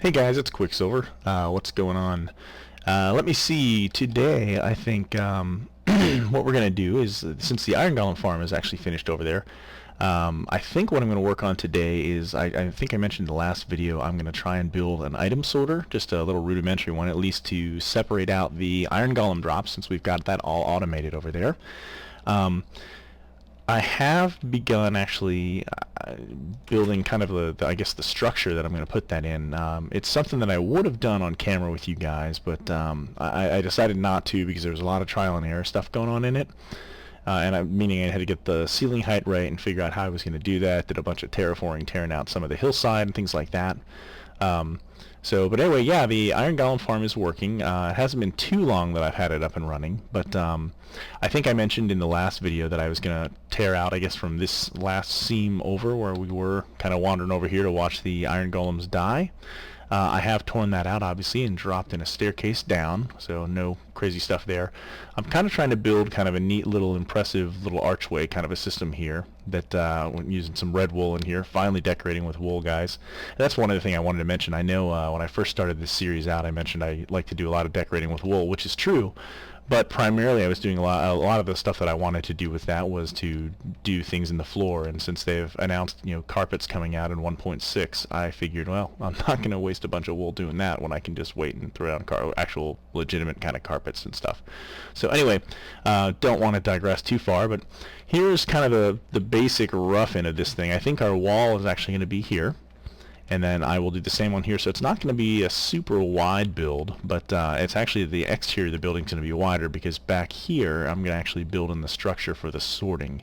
Hey guys, it's Quicksilver. What's going on? Let me see. Today, I think what we're going to do is, since the Iron Golem farm is actually finished over there, I think what I'm going to work on today is, I think I mentioned in the last video, I'm going to try and build an item sorter, just a little rudimentary one, at least to separate out the Iron Golem drops, since we've got that all automated over there. I have begun actually building kind of I guess the structure that I'm going to put that in. It's something that I would have done on camera with you guys, but I decided not to because there was a lot of trial and error stuff going on in it. Meaning I had to get the ceiling height right and figure out how I was going to do that. Did a bunch of terraforming, tearing out some of the hillside and things like that. But anyway, yeah, the Iron Golem farm is working. It hasn't been too long that I've had it up and running, but I think I mentioned in the last video that I was going to tear out, I guess, from this last seam over where we were kind of wandering over here to watch the Iron Golems die. I have torn that out, obviously, and dropped in a staircase down, so no crazy stuff there. I'm kind of trying to build kind of a neat little impressive little archway kind of a system here that using some red wool in here, finally decorating with wool, guys. And that's one other thing I wanted to mention. I know when I first started this series out, I mentioned I like to do a lot of decorating with wool, which is true. But primarily I was doing a lot of the stuff that I wanted to do with that was to do things in the floor, and since they've announced, you know, carpets coming out in 1.6, I figured, well, I'm not going to waste a bunch of wool doing that when I can just wait and throw down actual legitimate kind of carpets and stuff. So anyway, don't want to digress too far, but here's kind of the basic rough end of this thing. I think our wall is actually going to be here. And then I will do the same one here, so it's not going to be a super wide build, but it's actually the exterior of the building is going to be wider because back here I'm going to actually build in the structure for the sorting.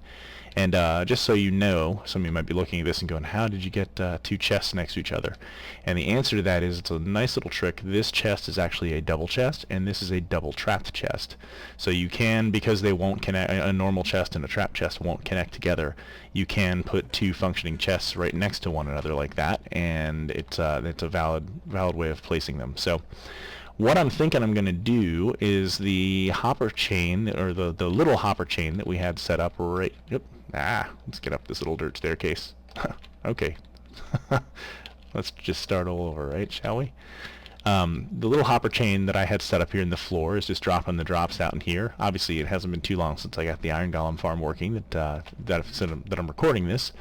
And just so you know, some of you might be looking at this and going, how did you get two chests next to each other? And the answer to that is, it's a nice little trick. This chest is actually a double chest, and this is a double trapped chest. So you can, because they won't connect, a normal chest and a trap chest won't connect together, you can put two functioning chests right next to one another like that, and it's a valid way of placing them. So what I'm thinking I'm going to do is the hopper chain, or the little hopper chain that we had set up right... Yep. Let's get up this little dirt staircase. Okay. Let's just start all over, right, shall we? The little hopper chain that I had set up here in the floor is just dropping the drops out in here. Obviously, it hasn't been too long since I got the Iron Golem farm working that I'm recording this.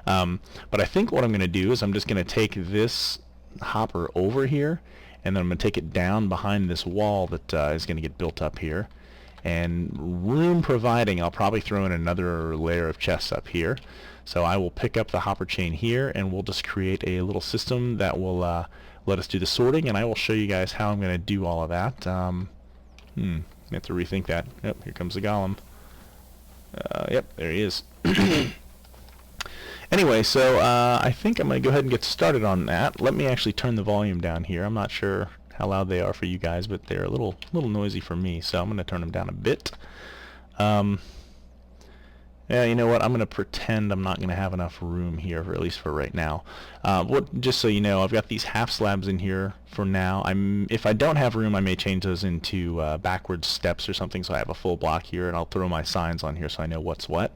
But I think what I'm going to do is I'm just going to take this hopper over here, and then I'm going to take it down behind this wall that is going to get built up here. And room providing, I'll probably throw in another layer of chests up here. So I will pick up the hopper chain here, and we'll just create a little system that will let us do the sorting, and I will show you guys how I'm going to do all of that. I have to rethink that. Yep, here comes the golem. Yep, there he is. Anyway, so I think I'm going to go ahead and get started on that. Let me actually turn the volume down here. I'm not sure how loud they are for you guys, but they're a little noisy for me, so I'm going to turn them down a bit. Yeah, you know what? I'm going to pretend I'm not going to have enough room here, at least for right now. Just so you know, I've got these half slabs in here for now. If I don't have room, I may change those into backwards steps or something, so I have a full block here, and I'll throw my signs on here so I know what's what.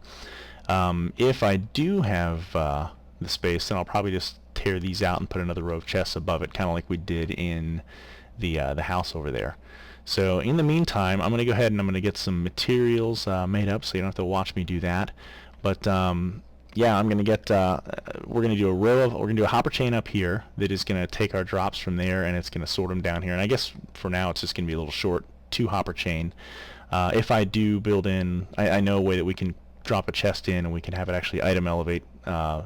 If I do have the space, then I'll probably just tear these out and put another row of chests above it, kind of like we did in the house over there. So in the meantime, I'm going to go ahead and I'm going to get some materials made up, so you don't have to watch me do that. But yeah, I'm going to get we're going to do we're going to do a hopper chain up here that is going to take our drops from there, and it's going to sort them down here. And I guess for now it's just going to be a little short 2-hopper chain. If I do build in, I know a way that we can drop a chest in, and we can have it actually item elevate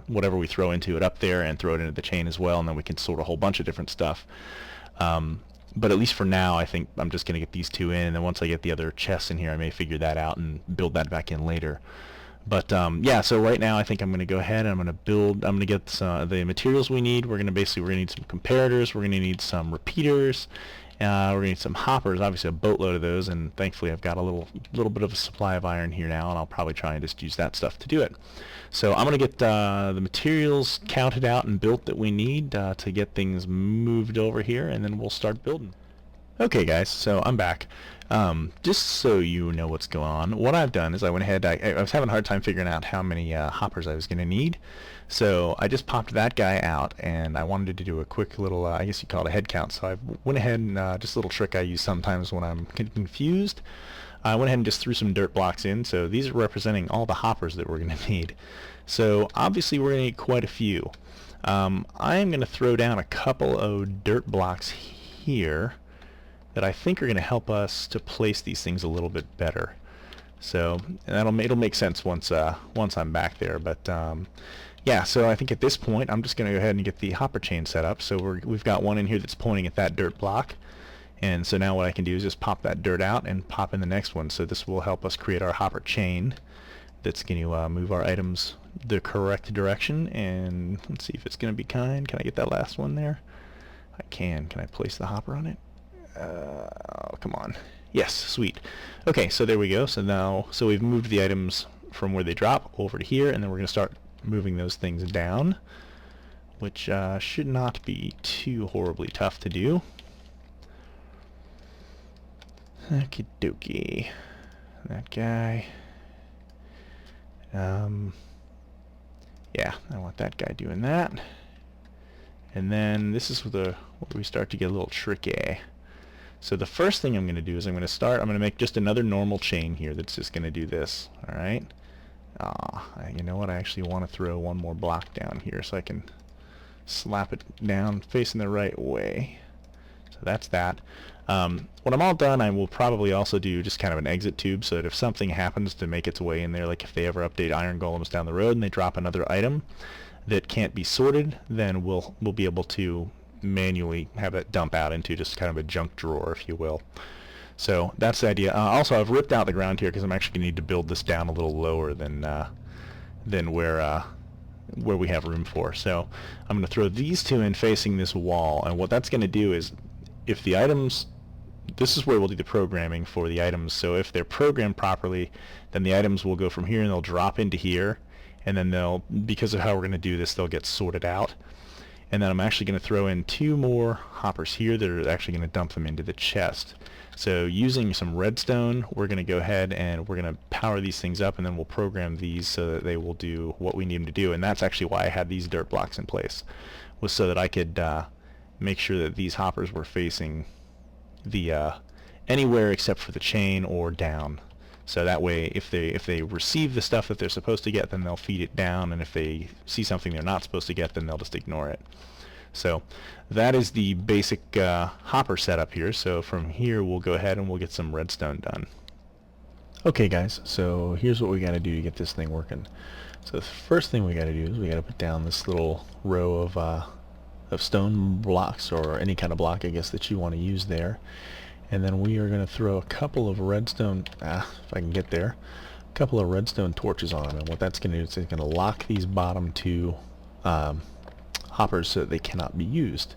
whatever we throw into it up there and throw it into the chain as well, and then we can sort a whole bunch of different stuff. But at least for now, I think I'm just going to get these two in, and then once I get the other chests in here, I may figure that out and build that back in later. But yeah, so right now I think I'm going to go ahead and I'm going to get the materials we need. We're going to need some comparators, we're going to need some repeaters, we're going to need some hoppers, obviously a boatload of those, and thankfully I've got a little bit of a supply of iron here now, and I'll probably try and just use that stuff to do it. So I'm going to get the materials counted out and built that we need to get things moved over here, and then we'll start building. Okay guys, so I'm back. Just so you know what's going on, what I've done is I went ahead, I was having a hard time figuring out how many hoppers I was going to need, so I just popped that guy out, and I wanted to do a quick little, I guess you call it a head count, so I went ahead and, just a little trick I use sometimes when I'm confused, I went ahead and just threw some dirt blocks in, so these are representing all the hoppers that we're going to need. So obviously we're going to need quite a few. I am going to throw down a couple of dirt blocks here that I think are going to help us to place these things a little bit better. So it'll make sense once I'm back there. But yeah, so I think at this point I'm just going to go ahead and get the hopper chain set up. So we've got one in here that's pointing at that dirt block, and so now what I can do is just pop that dirt out and pop in the next one. So this will help us create our hopper chain that's going to move our items the correct direction. And let's see if it's going to be kind. Can I get that last one there? I can. Can I place the hopper on it? Oh, come on. Yes, sweet. Okay, so there we go. So we've moved the items from where they drop over to here, and then we're going to start moving those things down, which should not be too horribly tough to do. Okie dokie. That guy. Yeah, I want that guy doing that. And then this is where we start to get a little tricky. So the first thing I'm going to do is I'm going to make just another normal chain here that's just going to do this. Alright? You know what? I actually want to throw one more block down here so I can slap it down facing the right way. So that's that. When I'm all done, I will probably also do just kind of an exit tube so that if something happens to make its way in there, like if they ever update iron golems down the road and they drop another item that can't be sorted, then we'll be able to manually have it dump out into just kind of a junk drawer, if you will. So that's the idea. Also, I've ripped out the ground here because I'm actually going to need to build this down a little lower than where we have room for. So I'm going to throw these two in facing this wall, and what that's going to do is, if the items, this is where we'll do the programming for the items, so if they're programmed properly, then the items will go from here and they'll drop into here, and then because of how we're going to do this, they'll get sorted out. And then I'm actually going to throw in two more hoppers here that are actually going to dump them into the chest. So using some redstone, we're going to go ahead and we're going to power these things up, and then we'll program these so that they will do what we need them to do. And that's actually why I had these dirt blocks in place, was so that I could make sure that these hoppers were facing the anywhere except for the chain or down. So that way, if they receive the stuff that they're supposed to get, then they'll feed it down, and if they see something they're not supposed to get, then they'll just ignore it. So that is the basic hopper setup here. So from here, we'll go ahead and we'll get some redstone done. Okay, guys. So here's what we got to do to get this thing working. So the first thing we got to do is we got to put down this little row of stone blocks, or any kind of block, I guess, that you want to use there. And then we are going to throw a couple of redstone, if I can get there, a couple of redstone torches on them. And what that's going to do is it's going to lock these bottom two hoppers so that they cannot be used.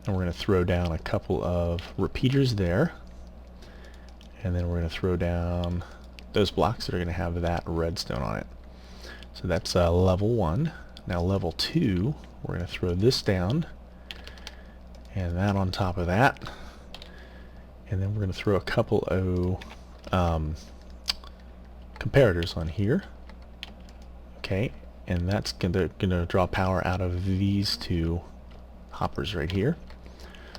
And we're going to throw down a couple of repeaters there. And then we're going to throw down those blocks that are going to have that redstone on it. So that's level 1. Now level 2, we're going to throw this down, and that on top of that. And then we're going to throw a couple of comparators on here. Okay, and that's going to draw power out of these two hoppers right here.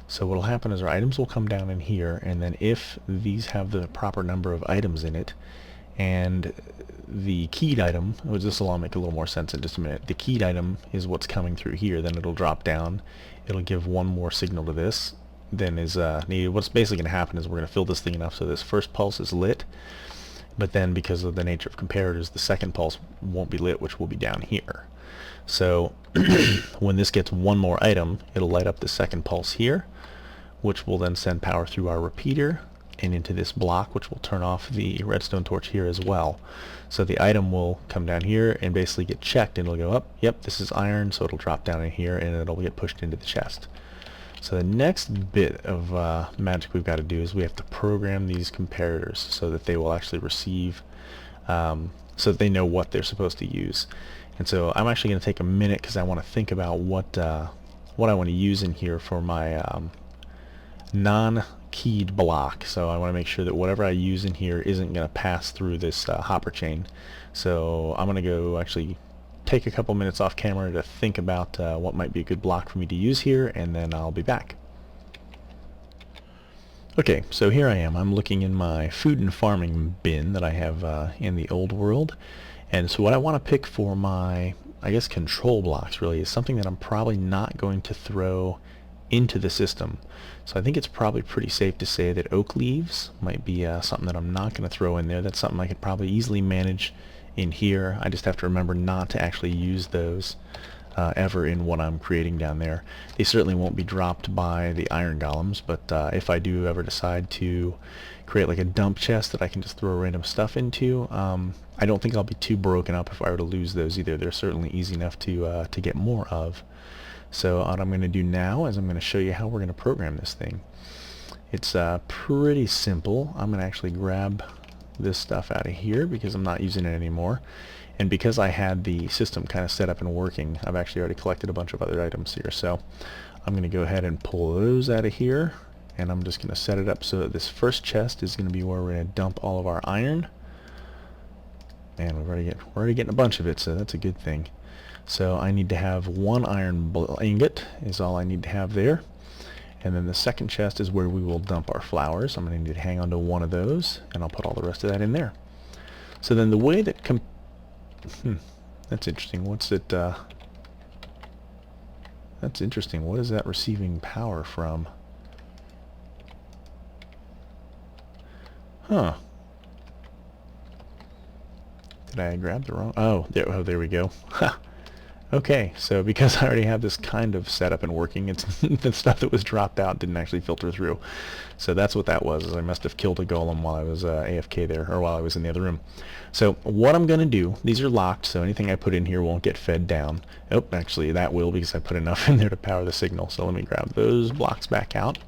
So what will happen is our items will come down in here, and then if these have the proper number of items in it, and the keyed item, this will all make a little more sense in just a minute, the keyed item is what's coming through here, then it'll drop down, it'll give one more signal to this than is needed. What's basically going to happen is we're going to fill this thing enough so this first pulse is lit, but then because of the nature of comparators, the second pulse won't be lit, which will be down here. So when this gets one more item, it'll light up the second pulse here, which will then send power through our repeater and into this block, which will turn off the redstone torch here as well. So the item will come down here and basically get checked, and it'll go up, yep, this is iron, so it'll drop down in here and it'll get pushed into the chest. So the next bit of magic we've got to do is we have to program these comparators so that they will actually receive, so that they know what they're supposed to use. And so I'm actually going to take a minute because I want to think about what I want to use in here for my keyed block, so I want to make sure that whatever I use in here isn't going to pass through this hopper chain. So I'm going to go actually take a couple minutes off camera to think about what might be a good block for me to use here, and then I'll be back. Okay, so here I am. I'm looking in my food and farming bin that I have in the old world, and so what I want to pick for my, I guess, control blocks really is something that I'm probably not going to throw into the system. So I think it's probably pretty safe to say that oak leaves might be something that I'm not going to throw in there. That's something I could probably easily manage in here. I just have to remember not to actually use those ever in what I'm creating down there. They certainly won't be dropped by the iron golems, but if I do ever decide to create like a dump chest that I can just throw random stuff into, I don't think I'll be too broken up if I were to lose those either. They're certainly easy enough to get more of. So what I'm going to do now is I'm going to show you how we're going to program this thing. It's pretty simple. I'm going to actually grab this stuff out of here because I'm not using it anymore. And because I had the system kind of set up and working, I've actually already collected a bunch of other items here. So I'm going to go ahead and pull those out of here, and I'm just going to set it up so that this first chest is going to be where we're going to dump all of our iron. And we're already getting a bunch of it, so that's a good thing. So I need to have one iron ingot is all I need to have there. And then the second chest is where we will dump our flowers. I'm going to need to hang on to one of those, and I'll put all the rest of that in there. So then the way that that's interesting. What's it? That's interesting. What is that receiving power from? Huh. Did I grab the wrong? Oh, there we go. Ha. Okay, so because I already have this kind of set up and working, it's the stuff that was dropped out didn't actually filter through. So that's what that was, is I must have killed a golem while I was AFK there, or while I was in the other room. So what I'm going to do, these are locked, so anything I put in here won't get fed down. Oh, actually that will, because I put enough in there to power the signal. So let me grab those blocks back out.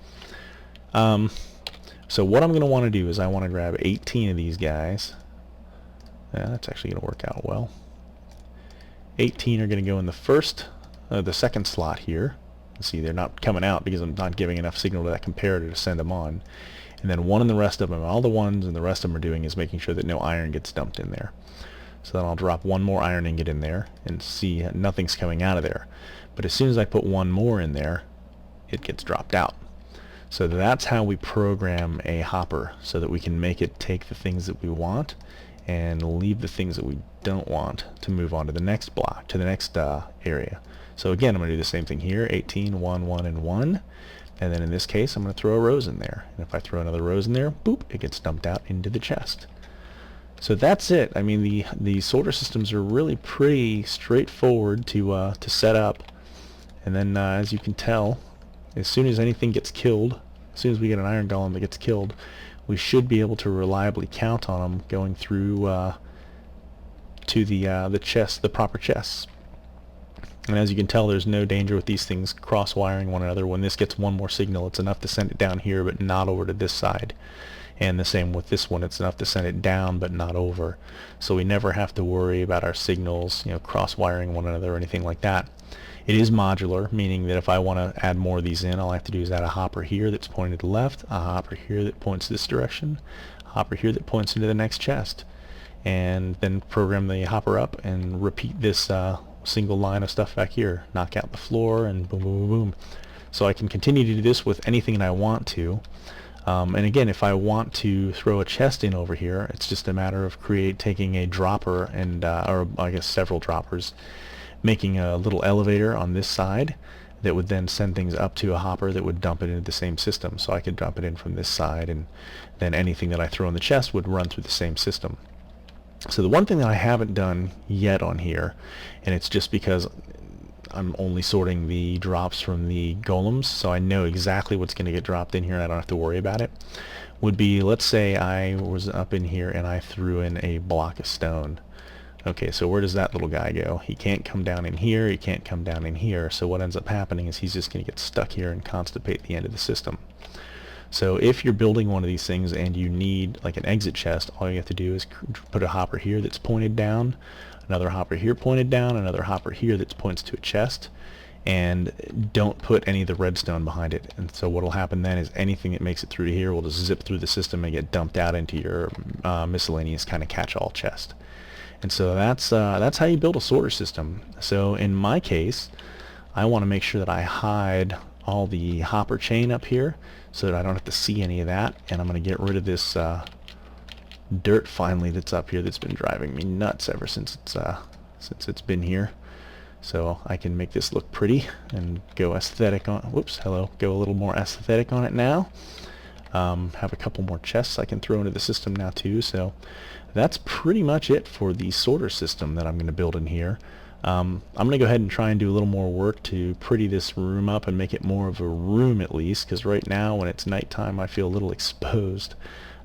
So what I'm going to want to do is I want to grab 18 of these guys. Yeah, that's actually going to work out well. 18 are going to go in the second slot here. See, they're not coming out because I'm not giving enough signal to that comparator to send them on. And then one in the rest of them, all the ones and the rest of them are doing is making sure that no iron gets dumped in there. So then I'll drop one more iron ingot in there and see nothing's coming out of there. But as soon as I put one more in there, it gets dropped out. So that's how we program a hopper, so that we can make it take the things that we want and leave the things that we don't want to move on to the next block, to the next area. So again, I'm going to do the same thing here, 18, 1, 1, and 1. And then in this case, I'm going to throw a rose in there. And if I throw another rose in there, boop, it gets dumped out into the chest. So that's it. I mean, the sorter systems are really pretty straightforward to set up. And then, as you can tell, as soon as anything gets killed, as soon as we get an iron golem that gets killed, we should be able to reliably count on them going through to the chest, the proper chests. And as you can tell, there's no danger with these things cross-wiring one another. When this gets one more signal, it's enough to send it down here, but not over to this side. And the same with this one, it's enough to send it down, but not over. So we never have to worry about our signals, cross-wiring one another or anything like that. It is modular, meaning that if I want to add more of these in, all I have to do is add a hopper here that's pointed to the left, a hopper here that points this direction, a hopper here that points into the next chest, and then program the hopper up and repeat this single line of stuff back here, knock out the floor, and boom, boom, boom, boom. So I can continue to do this with anything that I want to. And again, if I want to throw a chest in over here, it's just a matter of taking a dropper and, or I guess several droppers, making a little elevator on this side that would then send things up to a hopper that would dump it into the same system. So I could dump it in from this side, and then anything that I throw in the chest would run through the same system. So the one thing that I haven't done yet on here, and it's just because I'm only sorting the drops from the golems, so I know exactly what's going to get dropped in here and I don't have to worry about it, would be, let's say I was up in here and I threw in a block of stone. Okay, so where does that little guy go? He can't come down in here, he can't come down in here, so what ends up happening is he's just going to get stuck here and constipate the end of the system. So if you're building one of these things and you need like an exit chest, all you have to do is put a hopper here that's pointed down, another hopper here pointed down, another hopper here that points to a chest, and don't put any of the redstone behind it. And so what will happen then is anything that makes it through to here will just zip through the system and get dumped out into your miscellaneous kind of catch-all chest. And so that's how you build a sorter system. So in my case, I want to make sure that I hide all the hopper chain up here so that I don't have to see any of that. And I'm going to get rid of this dirt finally that's up here that's been driving me nuts ever since it's been here. So I can make this look pretty and go aesthetic on. Whoops, hello. Go a little more aesthetic on it now. Have a couple more chests I can throw into the system now too. So that's pretty much it for the sorter system that I'm going to build in here. I'm going to go ahead and try and do a little more work to pretty this room up and make it more of a room at least, because right now when it's nighttime I feel a little exposed.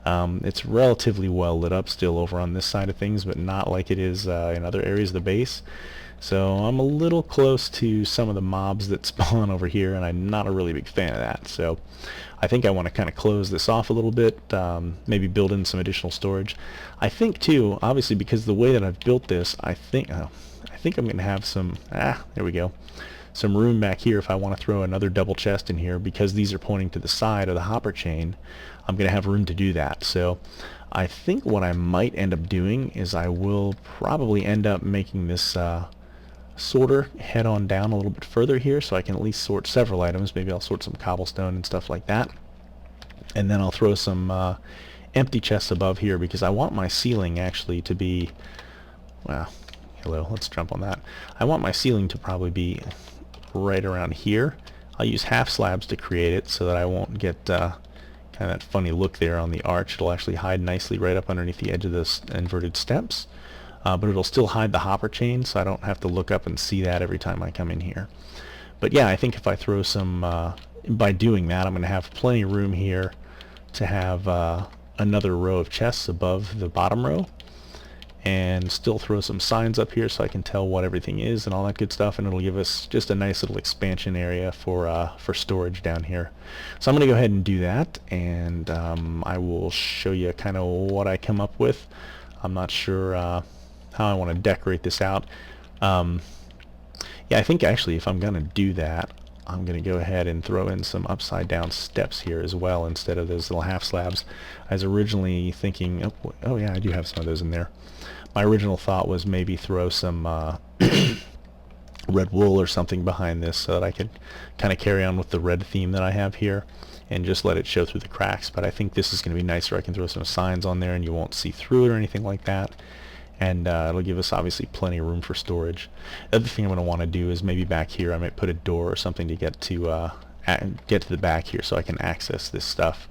It's relatively well lit up still over on this side of things, but not like it is in other areas of the base. So I'm a little close to some of the mobs that spawn over here, and I'm not a really big fan of that. So I think I want to kind of close this off a little bit, maybe build in some additional storage. I think too, obviously because the way that I've built this, I think I'm going to have some, there we go, some room back here if I want to throw another double chest in here, because these are pointing to the side of the hopper chain. I'm going to have room to do that. So I think what I might end up doing is I will probably end up making this sorter head on down a little bit further here so I can at least sort several items. Maybe I'll sort some cobblestone and stuff like that. And then I'll throw some empty chests above here, because I want my ceiling actually to be, well, hello, let's jump on that. I want my ceiling to probably be right around here. I'll use half slabs to create it so that I won't get kind of that funny look there on the arch. It'll actually hide nicely right up underneath the edge of this inverted steps. But it'll still hide the hopper chain, so I don't have to look up and see that every time I come in here. But yeah, I think if I throw some, by doing that, I'm going to have plenty of room here to have another row of chests above the bottom row, and still throw some signs up here so I can tell what everything is and all that good stuff, and it'll give us just a nice little expansion area for storage down here. So I'm going to go ahead and do that, and I will show you kind of what I come up with. I'm not sure how I want to decorate this out. Yeah, I think actually if I'm going to do that, I'm going to go ahead and throw in some upside down steps here as well instead of those little half slabs. I was originally thinking, oh yeah, I do have some of those in there. My original thought was maybe throw some red wool or something behind this so that I could kind of carry on with the red theme that I have here and just let it show through the cracks. But I think this is going to be nicer. I can throw some signs on there and you won't see through it or anything like that. And it'll give us obviously plenty of room for storage. The other thing I'm going to want to do is maybe back here I might put a door or something to get to the back here so I can access this stuff.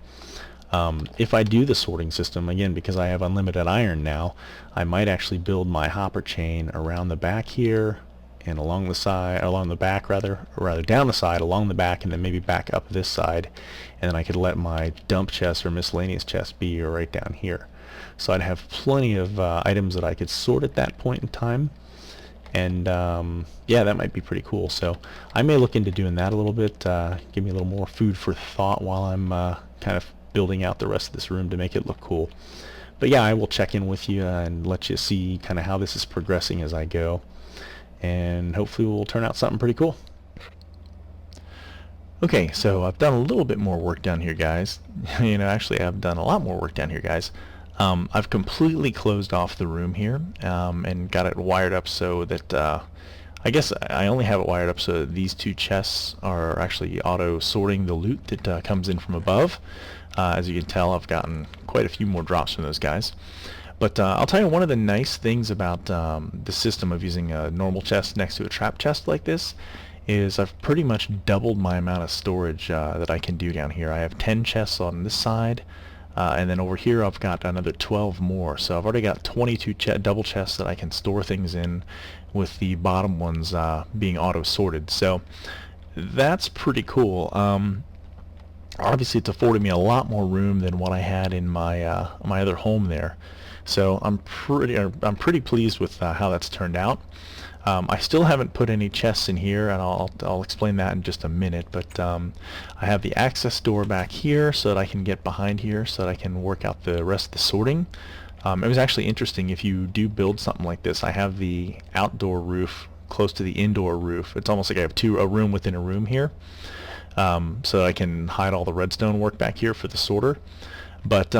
If I do the sorting system, again, because I have unlimited iron now, I might actually build my hopper chain around the back here and along the side, along the back rather, or rather down the side, along the back, and then maybe back up this side, and then I could let my dump chest or miscellaneous chest be right down here. So I'd have plenty of items that I could sort at that point in time, and yeah, that might be pretty cool. So I may look into doing that a little bit, give me a little more food for thought while I'm kind of building out the rest of this room to make it look cool. But yeah, I will check in with you and let you see kind of how this is progressing as I go, and hopefully we'll turn out something pretty cool. Okay, so I've done a little bit more work down here, guys. You know, actually I've done a lot more work down here, guys. I've completely closed off the room here and got it wired up so that I guess I only have it wired up so that these two chests are actually auto sorting the loot that comes in from above. As you can tell, I've gotten quite a few more drops from those guys. But I'll tell you, one of the nice things about the system of using a normal chest next to a trap chest like this is I've pretty much doubled my amount of storage that I can do down here. I have 10 chests on this side, and then over here I've got another 12 more. So I've already got 22 double chests that I can store things in, with the bottom ones being auto-sorted. So that's pretty cool. Obviously it's afforded me a lot more room than what I had in my my other home there. So I'm pretty pleased with how that's turned out. I still haven't put any chests in here, and I'll explain that in just a minute, but I have the access door back here so that I can get behind here so that I can work out the rest of the sorting. It was actually interesting, if you do build something like this, I have the outdoor roof close to the indoor roof. It's almost like I have a room within a room here. So I can hide all the redstone work back here for the sorter. But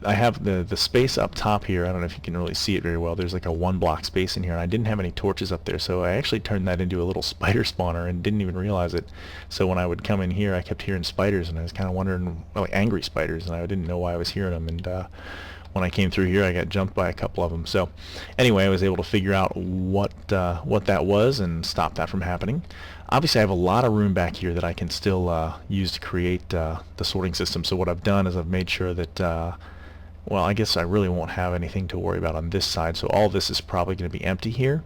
I have the space up top here. I don't know if you can really see it very well. There's like a 1 block space in here, and I didn't have any torches up there, so I actually turned that into a little spider spawner and didn't even realize it. So when I would come in here, I kept hearing spiders, and I was kind of wondering, well, like angry spiders, and I didn't know why I was hearing them. And when I came through here, I got jumped by a couple of them. So anyway, I was able to figure out what that was and stop that from happening. Obviously, I have a lot of room back here that I can still use to create the sorting system. So what I've done is I've made sure that, well, I guess I really won't have anything to worry about on this side. So all this is probably going to be empty here.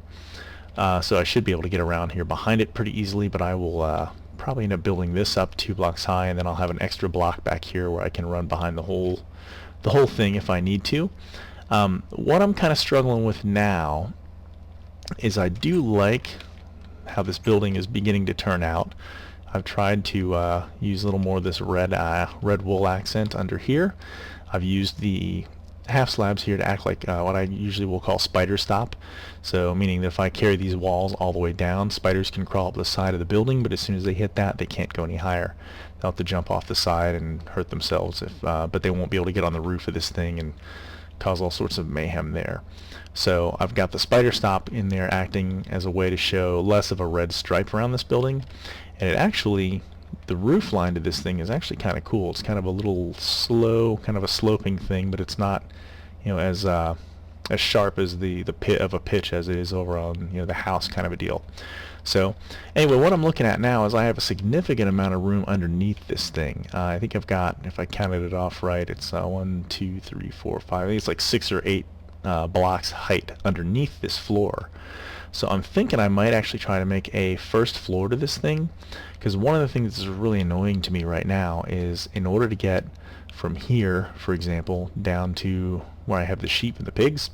So I should be able to get around here behind it pretty easily, but I will probably end up building this up 2 blocks high, and then I'll have an extra block back here where I can run behind the whole thing if I need to. What I'm kind of struggling with now is I do like how this building is beginning to turn out. I've tried to use a little more of this red wool accent under here. I've used the half slabs here to act like what I usually will call spider stop. So meaning that if I carry these walls all the way down, spiders can crawl up the side of the building, but as soon as they hit that, they can't go any higher. They'll have to jump off the side and hurt themselves, but they won't be able to get on the roof of this thing and cause all sorts of mayhem there. So I've got the spider stop in there acting as a way to show less of a red stripe around this building, and it actually, the roof line to this thing is actually kind of cool. It's kind of a little slow, kind of a sloping thing, but it's not, you know, as sharp as the pit of a pitch as it is over on, you know, the house kind of a deal. So anyway, what I'm looking at now is I have a significant amount of room underneath this thing. I think I've got, if I counted it off right, it's 1, 2, 3, 4, 5. I think it's like 6 or 8 blocks height underneath this floor. So I'm thinking I might actually try to make a first floor to this thing, because one of the things that's really annoying to me right now is in order to get from here, for example, down to where I have the sheep and the pigs,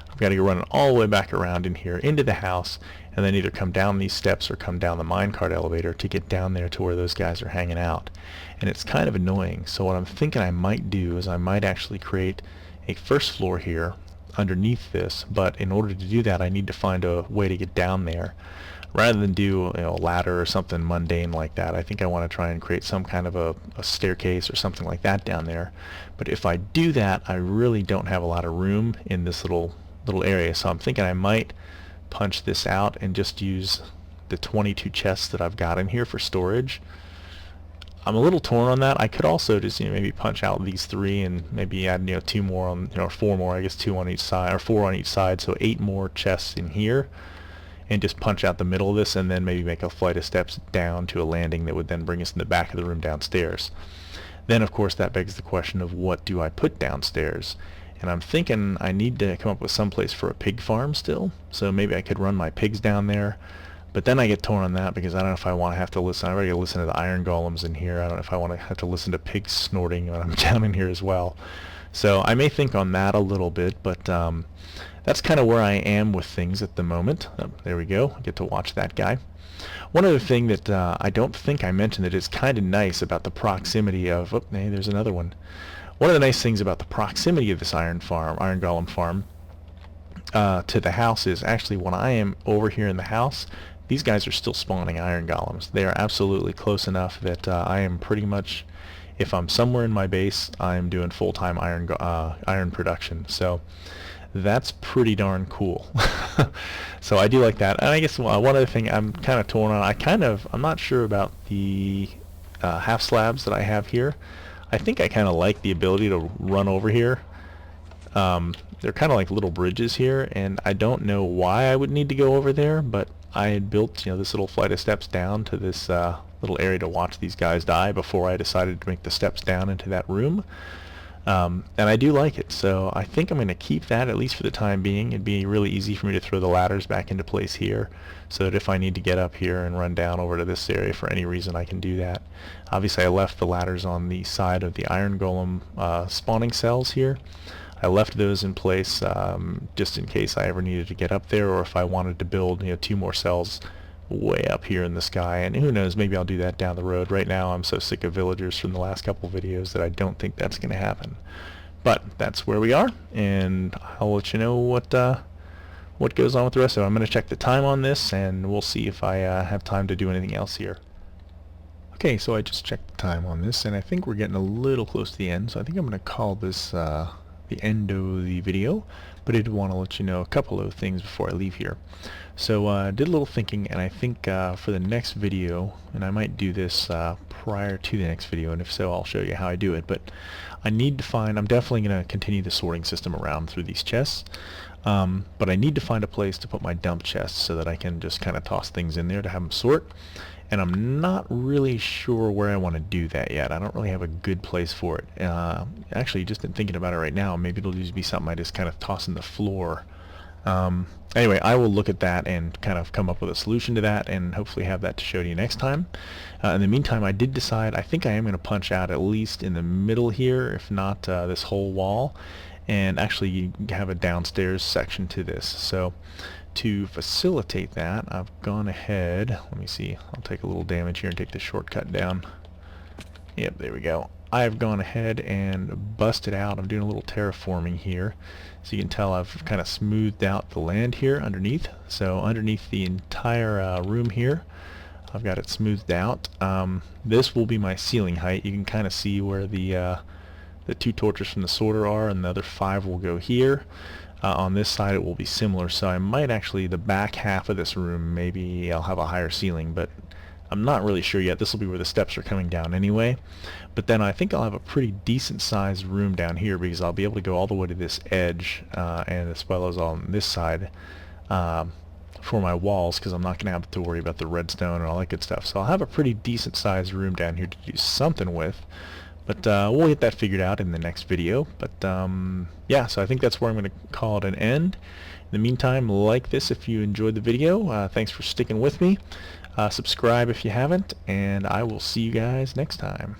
I've got to go running all the way back around in here into the house, and then either come down these steps or come down the minecart elevator to get down there to where those guys are hanging out. And it's kind of annoying. So what I'm thinking I might do is I might actually create a first floor here underneath this, but in order to do that I need to find a way to get down there. Rather than do, you know, a ladder or something mundane like that, I think I want to try and create some kind of a staircase or something like that down there. But if I do that, I really don't have a lot of room in this little area, so I'm thinking I might punch this out and just use the 22 chests that I've got in here for storage. I'm a little torn on that. I could also just, you know, maybe punch out these 3 and maybe add, you know, 2 more on, you know, or 4 more, I guess 2 on each side, or 4 on each side, so 8 more chests in here, and just punch out the middle of this, and then maybe make a flight of steps down to a landing that would then bring us in the back of the room downstairs. Then of course that begs the question of what do I put downstairs? And I'm thinking I need to come up with some place for a pig farm still, so maybe I could run my pigs down there. But then I get torn on that because I don't know if I want to have to listen. I've already got to listen to the iron golems in here. I don't know if I want to have to listen to pigs snorting when I'm down in here as well. So I may think on that a little bit, but that's kind of where I am with things at the moment. Oh, there we go. I get to watch that guy. One other thing that I don't think I mentioned that is kind of nice about the proximity of... Oh, hey, there's another one. One of the nice things about the proximity of this iron golem farm to the house is actually when I am over here in the house, these guys are still spawning iron golems. They are absolutely close enough that I am pretty much, if I'm somewhere in my base, I am doing full-time iron production. So that's pretty darn cool. So I do like that. And I guess one other thing I'm kind of torn on, I'm not sure about the half slabs that I have here. I think I kind of like the ability to run over here. They're kind of like little bridges here, and I don't know why I would need to go over there, but I had built, you know, this little flight of steps down to this little area to watch these guys die before I decided to make the steps down into that room. And I do like it, so I think I'm going to keep that at least for the time being. It'd be really easy for me to throw the ladders back into place here, so that if I need to get up here and run down over to this area for any reason, I can do that. Obviously I left the ladders on the side of the iron golem spawning cells here. I left those in place just in case I ever needed to get up there, or if I wanted to build, you know, 2 more cells way up here in the sky, and who knows, maybe I'll do that down the road. Right now I'm so sick of villagers from the last couple videos that I don't think that's going to happen. But that's where we are, and I'll let you know what what goes on with the rest of it. I'm going to check the time on this, and we'll see if I have time to do anything else here. Okay, so I just checked the time on this, and I think we're getting a little close to the end, so I think I'm going to call this the end of the video, but I did want to let you know a couple of things before I leave here. So I did a little thinking, and I think for the next video, and I might do this prior to the next video, and if so, I'll show you how I do it, but I need to find, I'm definitely going to continue the sorting system around through these chests, but I need to find a place to put my dump chests so that I can just kind of toss things in there to have them sort. And I'm not really sure where I want to do that yet. I don't really have a good place for it. Actually, just in thinking about it right now, maybe it'll just be something I just kind of toss in the floor. Anyway, I will look at that and kind of come up with a solution to that, and hopefully have that to show to you next time. In the meantime, I did decide, I think I am going to punch out at least in the middle here, if not this whole wall, and actually have a downstairs section to this. So to facilitate that, I've gone ahead, let me see, I'll take a little damage here and take the shortcut down. Yep, there we go. I've gone ahead and busted out, I'm doing a little terraforming here, so you can tell I've kind of smoothed out the land here underneath. So underneath the entire room here, I've got it smoothed out. This will be my ceiling height. You can kind of see where the 2 torches from the sorter are, and the other 5 will go here. On this side it will be similar, so I might actually, the back half of this room, maybe I'll have a higher ceiling, but I'm not really sure yet. This will be where the steps are coming down anyway. But then I think I'll have a pretty decent sized room down here, because I'll be able to go all the way to this edge, and as well as on this side for my walls, because I'm not going to have to worry about the redstone and all that good stuff. So I'll have a pretty decent sized room down here to do something with. But we'll get that figured out in the next video. But yeah, so I think that's where I'm going to call it an end. In the meantime, like this if you enjoyed the video. Thanks for sticking with me. Subscribe if you haven't, and I will see you guys next time.